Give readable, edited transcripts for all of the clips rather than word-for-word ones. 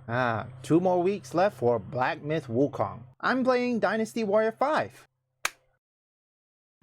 2 more weeks left for Black Myth Wukong. I'm playing Dynasty Warrior 5.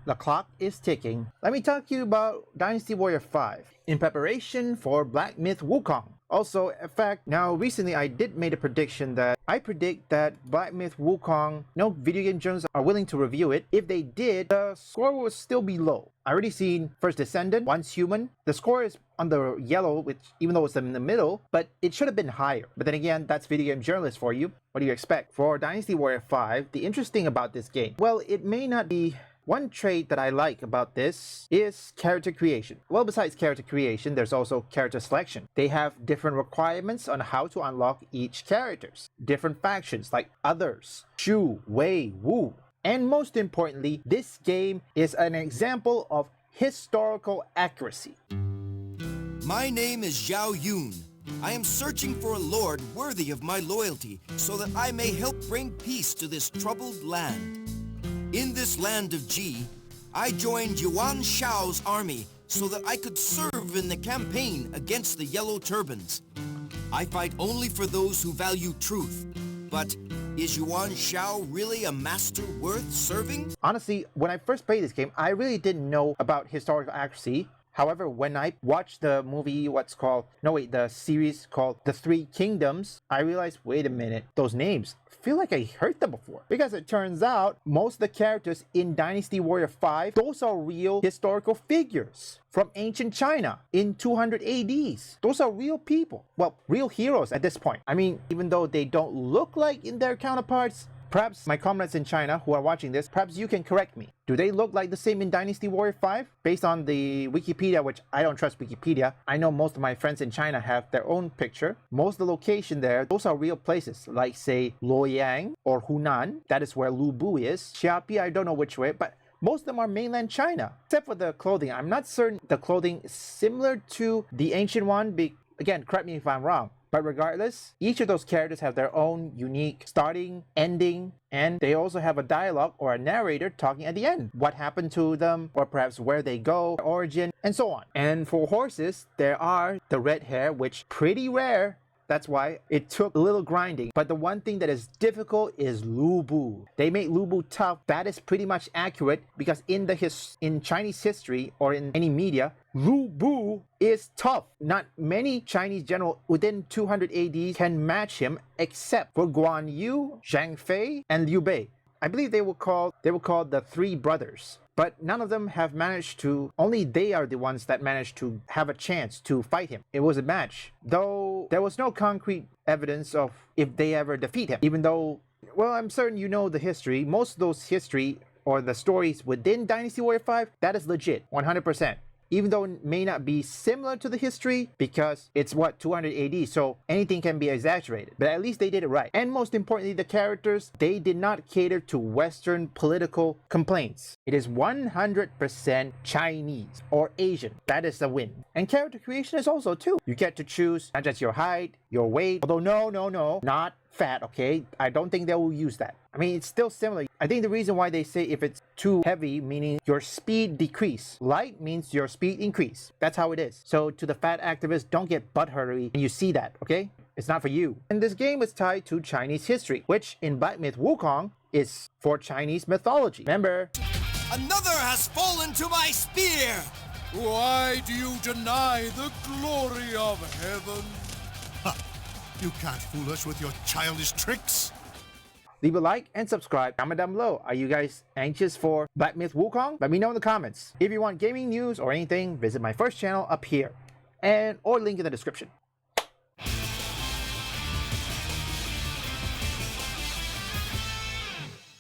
The clock is ticking. Let me talk to you about Dynasty Warrior 5 in preparation for Black Myth Wukong. Also, in fact, now recently I did make a prediction that I predict that Black Myth Wukong, no video game journalists are willing to review it. If they did, the score will still be low. I already seen First Descendant, Once Human. The score is on the yellow, which even though it's in the middle, but it should have been higher. But then again, that's video game journalists for you. What do you expect? For Dynasty Warrior 5, the interesting about this game, well, it may not be. One trait that I like about this is character creation. Well, besides character creation, there's also character selection. They have different requirements on how to unlock each characters. Different factions like Others, Shu, Wei, Wu. And most importantly, this game is an example of historical accuracy. My name is Zhao Yun. I am searching for a lord worthy of my loyalty so that I may help bring peace to this troubled land. In this land of Ji, I joined Yuan Shao's army so that I could serve in the campaign against the Yellow Turbans. I fight only for those who value truth. But is Yuan Shao really a master worth serving? Honestly, when I first played this game, I really didn't know about historical accuracy. However, when I watched the movie, the series called The Three Kingdoms, I realized, wait a minute, those names, I feel like I heard them before. Because it turns out, most of the characters in Dynasty Warrior 5, those are real historical figures from ancient China in 200 ADs. Those are real people. Well, real heroes at this point. I mean, even though they don't look like in their counterparts, perhaps my comrades in China who are watching this, perhaps you can correct me. Do they look like the same in Dynasty Warrior 5? Based on the Wikipedia, which I don't trust Wikipedia, I know most of my friends in China have their own picture. Most of the location there, those are real places, like say Luoyang or Hunan. That is where Lubu is. Xiapi, I don't know which way, but most of them are mainland China. Except for the clothing. I'm not certain the clothing is similar to the ancient one. Again, correct me if I'm wrong. But regardless, each of those characters have their own unique starting, ending, and they also have a dialogue or a narrator talking at the end. What happened to them, or perhaps where they go, origin, and so on. And for horses, there are the red hair, which pretty rare. That's why it took a little grinding. But the one thing that is difficult is Lubu. They made Lubu tough. That is pretty much accurate because in Chinese history or in any media, Lubu is tough. Not many Chinese generals within 200 AD can match him except for Guan Yu, Zhang Fei, and Liu Bei. I believe they were called the Three Brothers. But none of them have managed to, only they are the ones that managed to have a chance to fight him. It was a match, though there was no concrete evidence of if they ever defeat him. Even though, well, I'm certain you know the history. Most of those history or the stories within Dynasty Warrior 5, that is legit, 100%. Even though it may not be similar to the history because it's 200 AD, so anything can be exaggerated. But at least they did it right. And most importantly, the characters, they did not cater to Western political complaints. It is 100% Chinese or Asian. That is a win. And character creation is also too. You get to choose not just your height, your weight, although no, not fat, okay? I don't think they will use that. I mean, it's still similar. I think the reason why they say if it's too heavy, meaning your speed decrease. Light means your speed increase. That's how it is. So to the fat activists, don't get butthurry and you see that, okay? It's not for you. And this game is tied to Chinese history, which in Black Myth Wukong is for Chinese mythology. Remember? Another has fallen to my spear! Why do you deny the glory of heaven? You can't fool us with your childish tricks. Leave a like and subscribe. Comment down below. Are you guys anxious for Black Myth Wukong? Let me know in the comments. If you want gaming news or anything, visit my first channel up here or link in the description.